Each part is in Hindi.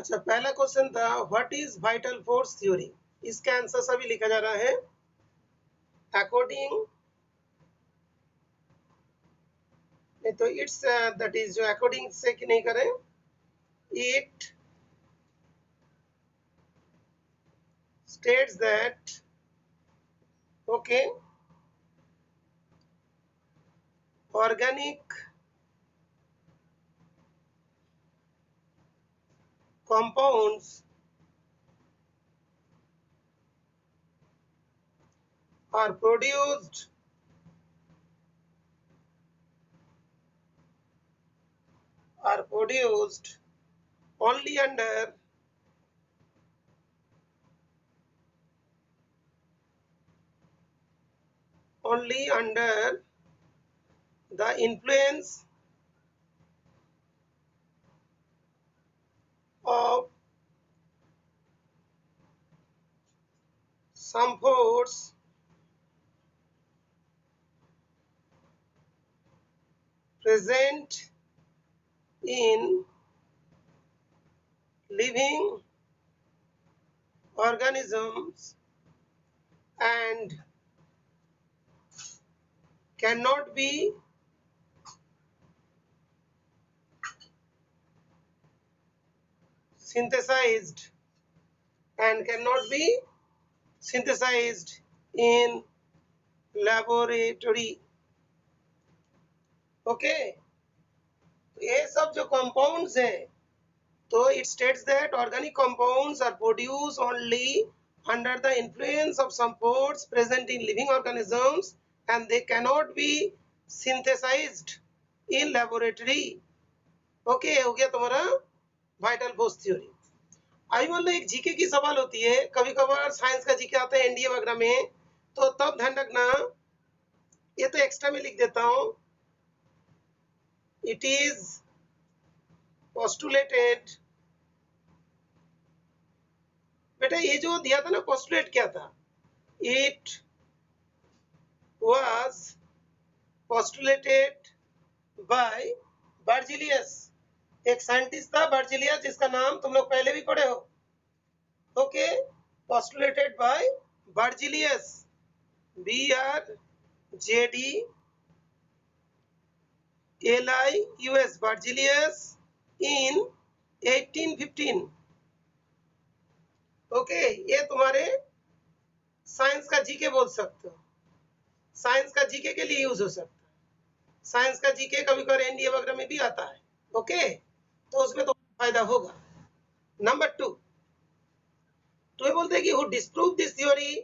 अच्छा, पहला क्वेश्चन था what is vital force theory. इसका आंसर सभी लिखा जा रहा है अकॉर्डिंग, नहीं तो इट्स दैट इज जो अकॉर्डिंग से कि नहीं करें, it states that okay organic compounds are produced only under the influence of some force present in living organisms and cannot be synthesized in laboratory। Okay, ये सब जो कंपाउंड्स हैं, तो it states that organic compounds are produce only under the influence of some force present in living organisms and they cannot be synthesized in laboratory। Okay, हो गया तुम्हारा वाइटल फोर्स थ्योरी। अभी मान लो एक जीके की सवाल होती है, कभी कभार साइंस का जीके आता है एनडीए वगैरह में, तो तब ध्यान रखना, ये तो एक्स्ट्रा में लिख देता हूं, इट इज पोस्टुलेटेड। बेटा ये जो दिया था ना पोस्टुलेट, क्या था, it was postulated by Berzelius. एक साइंटिस्ट था बर्जिलियस, जिसका नाम तुम लोग पहले भी पढ़े हो। Okay, postulated by Berzelius, BRJDLIUS, Berzelius in 1815। Okay, ये तुम्हारे साइंस का जीके बोल सकते हो, साइंस का जीके के लिए यूज हो सकता है। साइंस का जीके कभी कभी एनडीए वगैरह में भी आता है। ओके, तो उसमें तो फायदा होगा। नंबर 2, तो ये बोलते हैं कि who disprove this theory,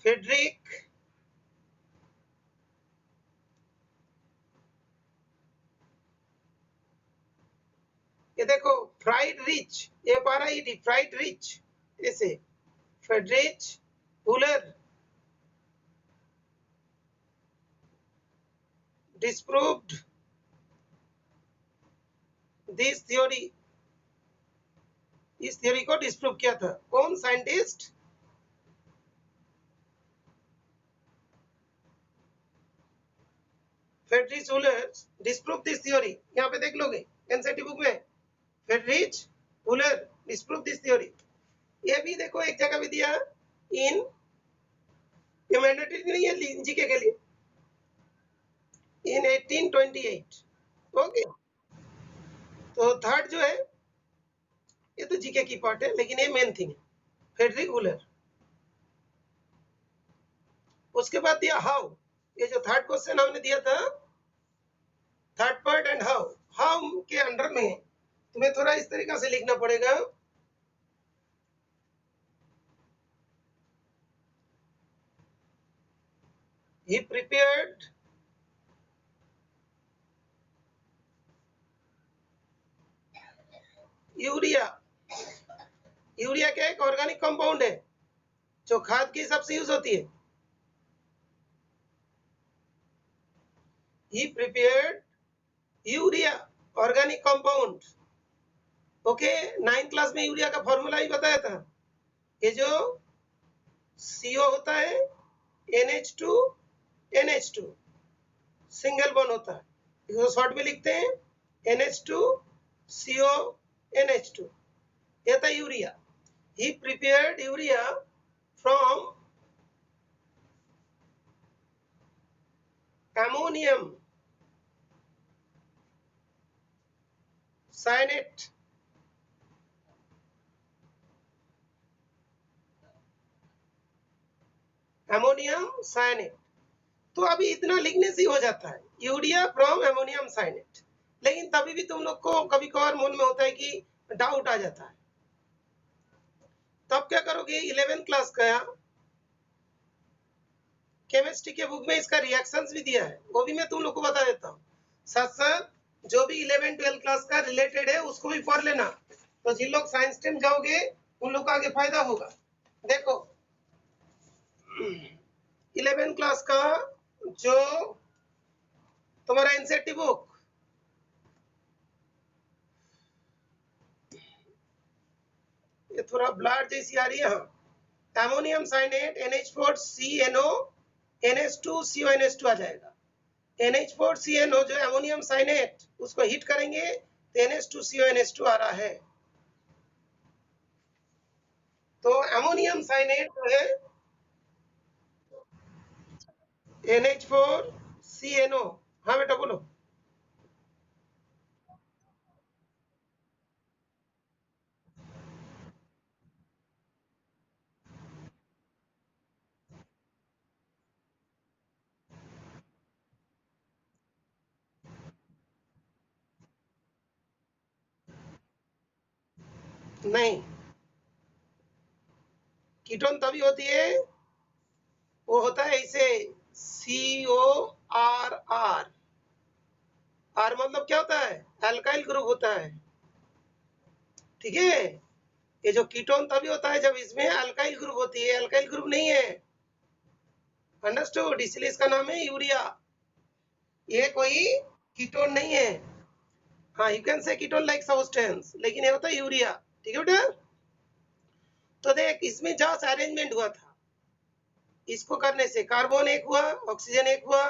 Friedrich ये देखो फ्राइड रिच, ये पारा ई फ्राइड रिच, ऐसे Friedrich Wohler disproved this theory. इस थ्योरी को डिस्प्रूव किया था कौन scientist, Friedrich Wohler disprove this theory. यहाँ पे देख लोगे एनसीईआरटी बुक में, Friedrich Wohler disprove this theory. ये भी देखो एक जगह भी दिया इन, ये मैंडेटरी नहीं है जीके के लिए, इन 1828। ओके, तो थर्ड जो है ये तो जीके की पार्ट है, लेकिन ये मेन थिंग है, फ्रेडरिक हुलर। उसके बाद दिया हाउ, ये जो थर्ड क्वेश्चन हमने दिया था, third part and how, how के अंडर में तुम्हें थोड़ा इस तरीके से लिखना पड़ेगा, he prepared यूरिया। यूरिया क्या एक ऑर्गेनिक कंपाउंड है जो खाद के हिसाब से यूज होती है। he prepared urea organic compound. Okay, 9th class में यूरिया का फॉर्मूला ही बताया था, ये जो CO होता है NH2 NH2 सिंगल बॉन्ड होता है, इसको शॉर्ट में लिखते हैं NH2CONH2। यह था urea. He prepared urea from ammonium cyanate ammonium cyanate. तो अभी इतना लिखने से ही हो जाता है, यूरिया फ्रॉम अमोनियम साइनेट। लेकिन तभी भी तुम लोग को कभी कभार मन में होता है कि डाउट आ जाता है, तब क्या करोगे? 11th क्लास का केमिस्ट्री के बुक में इसका रिएक्शंस भी दिया है, वो भी मैं तुम लोग को बता देता हूँ। साथ साथ जो भी 11th-12th क्लास का रिलेटेड है उसको भी पढ़ लेना, तो जिन लोग साइंस स्ट्रीम जाओगे उन लोग का आगे फायदा होगा। देखो 11th क्लास का जो तुम्हारा एनसीईआरटी बुक, ये थोड़ा ब्लर जैसी आ रही है। अमोनियम साइनेट NH4CNO NH2CONH2 आ जाएगा। NH4CNO जो अमोनियम साइनेट, उसको हीट करेंगे तो NH2CONH2 आ रहा है। तो अमोनियम साइनेट जो है NH4CNO। हाँ बेटा बोलो। नहीं, कीटोन तभी होती है, वो होता है ऐसे CORR। आर मतलब क्या होता है? अल्काइल ग्रुप होता है, ठीक है। ये जो कीटोन तभी होता है जब इसमें अल्काइल ग्रुप होती है, अल्काइल ग्रुप नहीं है। अंडरस्टूड? इसलिए इसका नाम है यूरिया। ये कोई कीटोन नहीं है। हाँ, you can say ketone like substance, लेकिन ये होता है यूरिया। ठीक है बेटा? तो देख, इसमें जस्ट अरेंजमेंट हुआ था, इसको करने से कार्बन एक हुआ, ऑक्सीजन एक हुआ,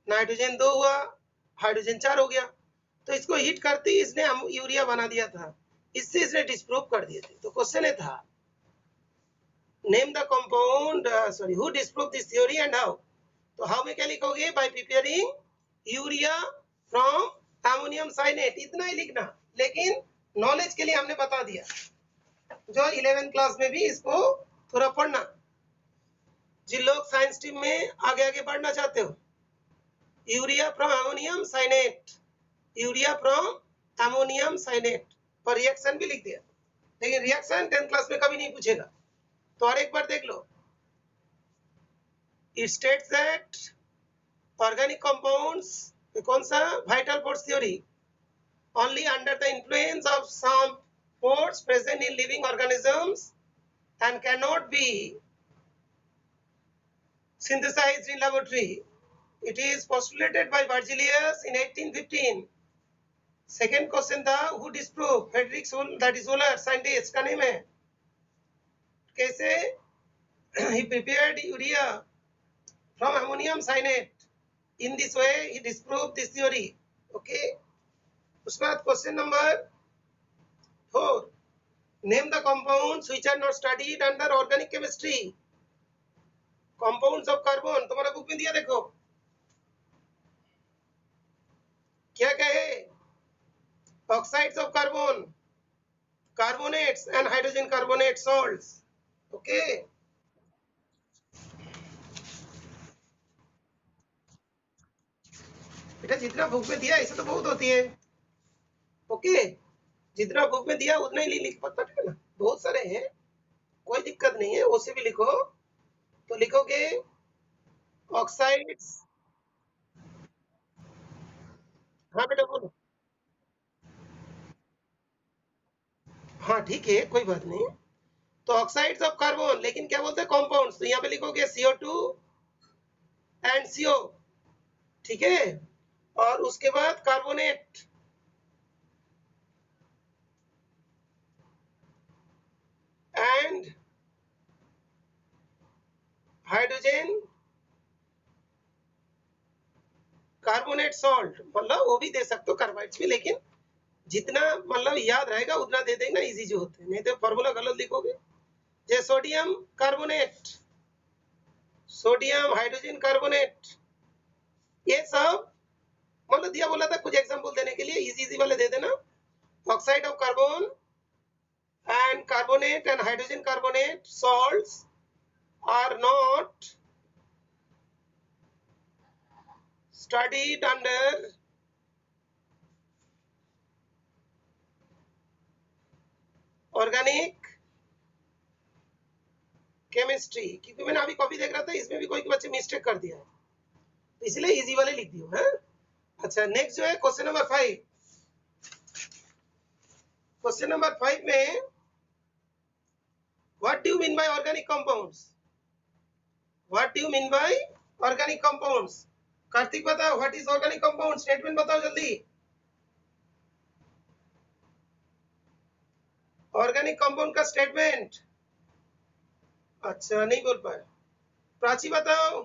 नाइट्रोजन दो हुआ, हाइड्रोजन चार हो गया। तो इसको हीट करती इसने यूरिया बना दिया था, इससे इसने डिस्प्रूव कर दिए थे। तो क्वेश्चन ये था, name the compound, sorry, who disprove this theory and how. तो हाउ में क्या लिखोगे? By preparing urea from ammonium cyanate, इतना ही लिखना। लेकिन नॉलेज के लिए हमने बता दिया, जो 11th क्लास में भी इसको थोड़ा पढ़ना, जिन लोग साइंस स्ट्रीम में आगे आगे बढ़ना चाहते हो। Urea from ammonium cyanate, urea from ammonium cyanate, और रिएक्शन भी लिख दिया। लेकिन रिएक्शन 10th क्लास में कभी नहीं पूछेगा, तो और एक बार देख लो। It states that organic compounds, कौन सा? Vital force theory, only under the influence of some force present in living organisms and cannot be synthesized in laboratory. It is postulated by Berzelius in 1815. Second question था, हु डिस्प्रूव? फ्रेडरिक सोल, दैट इज सोलर साइंटिस्ट का नेम है। कैसे? he prepared urea from ammonium cyanate. In this way he disproved this theory. Okay. उसके बाद question number 4, name the compounds which are not studied under organic chemistry. Compounds of carbon तुम्हारा बुक में दिया, देखो क्या कहे? Oxides of carbon, carbonates and hydrogen carbonate salts. Okay. बेटा जितना बुक में दिया ऐसे तो बहुत होती है। ओके, जितना बुक में दिया उतना ही लिख पता है ना, बहुत सारे हैं, कोई दिक्कत नहीं है, उसे भी लिखो। तो लिखोगे ऑक्साइड्स। हाँ बेटा बोलो। हाँ ठीक है, कोई बात नहीं। तो ऑक्साइड्स ऑफ कार्बन, लेकिन क्या बोलते हैं? कंपाउंड्स। तो यहाँ पे लिखोगे CO2 एंड CO, ठीक है। और उसके बाद carbonate and hydrogen carbonate salt मतलब वो भी दे सकते हो कार्बाइड्स भी, लेकिन जितना मतलब याद रहेगा उतना दे देंगे इजी जो होते हैं, नहीं तो फॉर्मूला गलत लिखोगे। जैसे sodium carbonate, sodium hydrogen carbonate, ये सब मतलब दिया बोला था कुछ एग्जांपल देने के लिए, इजी इजी वाले दे देना। Oxide of carbon and carbonate and hydrogen carbonate salts are not studied under organic chemistry, क्योंकि मैंने अभी कॉपी देख रहा था इसमें भी कोई बच्चे मिस्टेक कर दिया है, इसलिए इजी वाले लिख दियो है। अच्छा नेक्स्ट जो है क्वेश्चन नंबर 5। क्वेश्चन नंबर 5 में what do you mean by organic compounds, what do you mean by organic compounds. Kartik बताओ what is organic compound, statement बताओ जल्दी। ऑर्गेनिक कंपाउंड का स्टेटमेंट, अच्छा नहीं बोल पाए। प्राची बताओ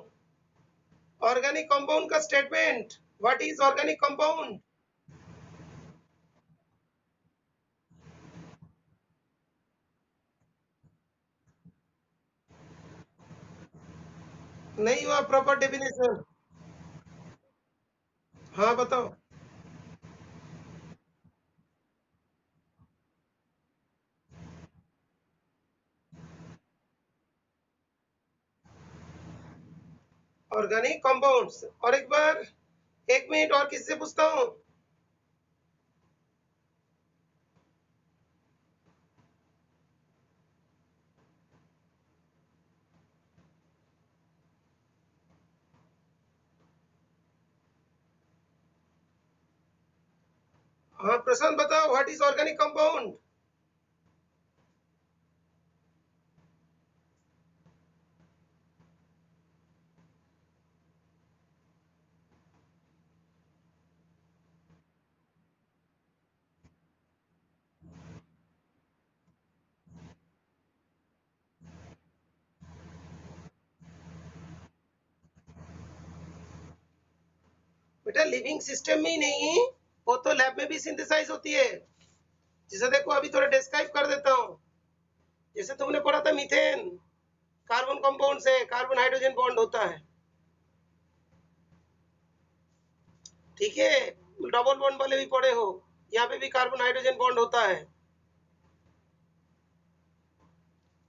ऑर्गेनिक कंपाउंड का statement, what is organic compound. नहीं हुआ प्रॉपर डेफिनेशन, हाँ बताओ। ऑर्गेनिक कंपाउंड्स, और एक बार, एक मिनट और किससे पूछता हूँ। हाँ प्रशांत बताओ व्हाट इज ऑर्गेनिक कंपाउंड। बेटा लिविंग सिस्टम में ही नहीं, वो तो लैब में भी सिंथेसाइज होती है। जैसे देखो अभी थोड़ा डिस्क्राइब कर देता हूँ। जैसे तुमने पढ़ा था मीथेन कार्बन कंपाउंड से कार्बन हाइड्रोजन बॉन्ड होता है, ठीक है। डबल बॉन्ड वाले भी पढ़े हो, यहाँ पे भी कार्बन हाइड्रोजन बॉन्ड होता है,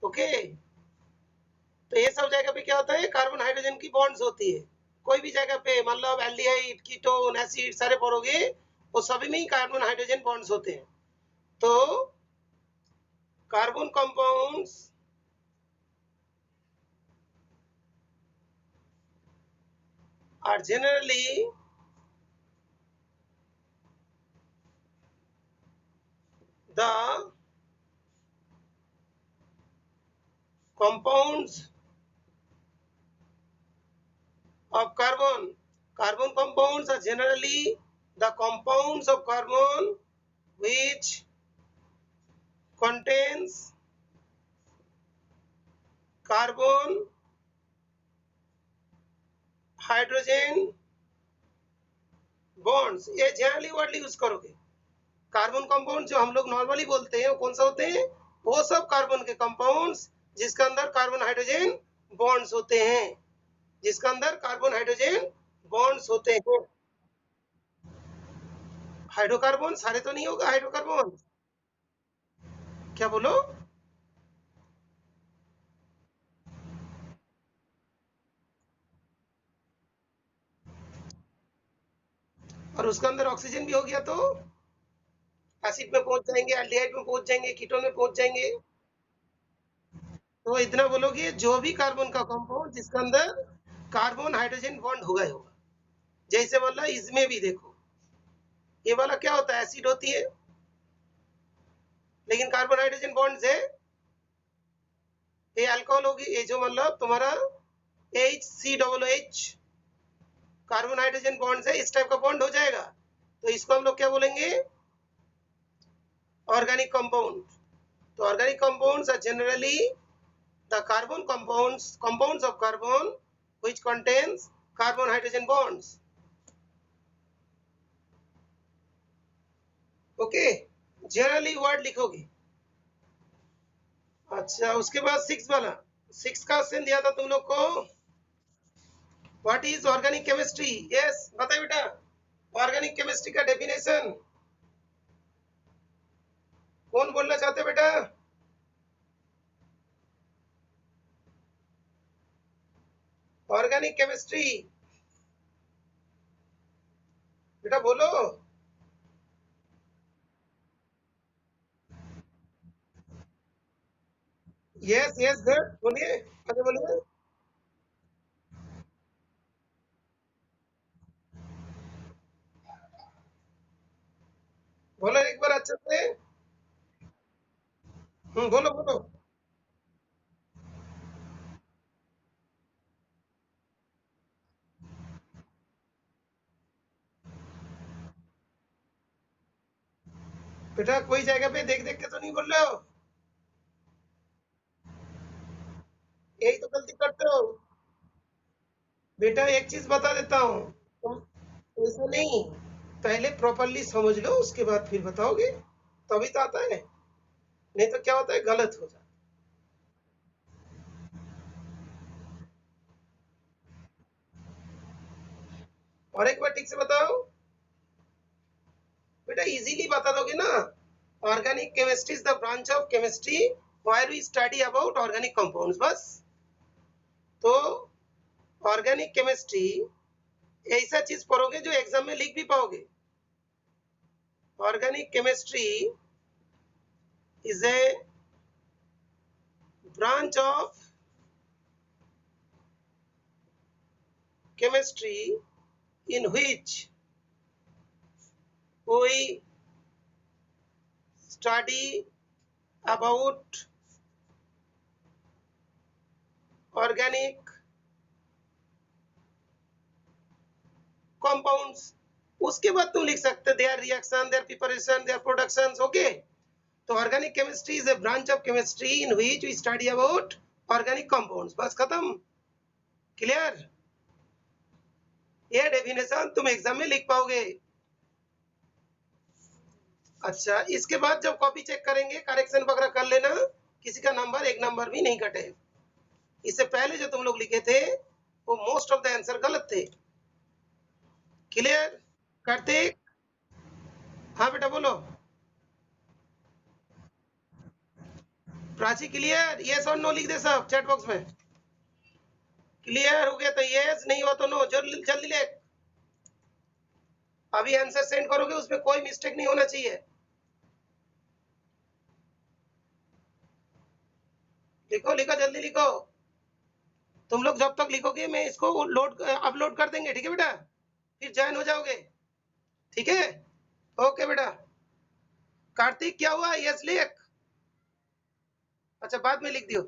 ओके। तो ये सब जगह पे क्या होता है, कार्बन हाइड्रोजन की बॉन्ड्स होती है। कोई भी जगह पे मतलब एल्डिहाइड कीटोन एसिड सारे पढ़ोगे वो सभी में ही कार्बन हाइड्रोजन बॉन्ड्स होते हैं। तो carbon compounds are generally the compounds of carbon. Carbon compounds are generally the compounds of carbon which contains carbon, hydrogen bonds. ये जनरली वर्ड यूज करोगे। कार्बन कंपाउंड जो हम लोग नॉर्मली बोलते हैं वो कौन सा होते हैं, वो सब कार्बन के कंपाउंड्स जिसके अंदर कार्बन हाइड्रोजन बॉन्ड्स होते हैं, जिसके अंदर कार्बन हाइड्रोजन बॉन्ड्स होते हैं। हाइड्रोकार्बन सारे तो नहीं होगा हाइड्रोकार्बन, क्या बोलो। और उसके अंदर ऑक्सीजन भी हो गया तो एसिड में पहुंच जाएंगे, एल्डिहाइड में पहुंच जाएंगे, कीटोन में पहुंच जाएंगे। तो इतना बोलोगे जो भी कार्बन का कंपाउंड जिसके अंदर कार्बन हाइड्रोजन बॉन्ड होगा ही होगा। जैसे मतलब इसमें भी देखो ये वाला क्या होता है, एसिड होती है लेकिन कार्बन हाइड्रोजन बॉन्ड है। ये अल्कोहल होगी, ये जो मतलब तुम्हारा HCOOH कार्बन हाइड्रोजन बॉन्ड है, इस टाइप का बॉन्ड हो जाएगा तो इसको हम लोग क्या बोलेंगे, ऑर्गेनिक कंपाउंड। तो organic compounds are generally the carbon compounds of carbon which contains carbon hydrogen bonds. Okay, generally word लिखोगे। अच्छा, उसके बाद 6 वाला, 6 का क्वेश्चन दिया था तुम लोग को, what is organic chemistry. Yes, बताइए बेटा, ऑर्गेनिक केमिस्ट्री का डेफिनेशन कौन बोलना चाहते बेटा? ऑर्गेनिक केमिस्ट्री, बेटा बोलो। यस यस गुड, बोलिए, आगे बोलिए। बोलो एक बार अच्छे से। बोलो बोलो। बेटा कोई जगह पे देख देख के तो नहीं बोल रहे हो? यही तो गलती करते हो। बेटा एक चीज बता देता हूँ, तुम ऐसे नहीं, पहले प्रॉपरली समझ लो, उसके बाद फिर बताओगे, तभी तो आता है। नहीं तो क्या होता है, गलत हो जाता है। और एक बार ठीक से बताओ बेटा, इजीली बता दोगे ना। Organic chemistry is the branch of chemistry where we study about organic compounds, बस। तो ऑर्गेनिक केमिस्ट्री ऐसा चीज पढ़ोगे जो एग्जाम में लिख भी पाओगे। Organic chemistry is a branch of chemistry in which we study about organic compounds। उसके बाद तुम लिख सकते their reaction, their preparation, their production. Okay, तो organic chemistry is a branch of chemistry in which we study about organic compounds, बस खत्म। क्लियर? ये डेफिनेशन तुम एग्जाम में लिख पाओगे। अच्छा, इसके बाद जब कॉपी चेक करेंगे, करेक्शन वगैरह कर लेना, किसी का नंबर एक नंबर भी नहीं कटे। इससे पहले जो तुम लोग लिखे थे वो मोस्ट ऑफ द आंसर गलत थे। क्लियर? कार्तिक? हाँ बेटा बोलो। प्राची क्लियर? यस और नो लिख दे सब चैट बॉक्स में। क्लियर हो गया तो यस, नहीं हुआ तो नो। जल्दी जल्दी ले, अभी आंसर सेंड करोगे, उसमें कोई मिस्टेक नहीं होना चाहिए। लिखो लिखो, जल्दी लिखो। तुम लोग जब तक लिखोगे मैं इसको लोड अपलोड कर देंगे, ठीक है बेटा? फिर ज्वाइन हो जाओगे, ठीक है? ओके बेटा। कार्तिक क्या हुआ? यस लिख। अच्छा बाद में लिख दियो।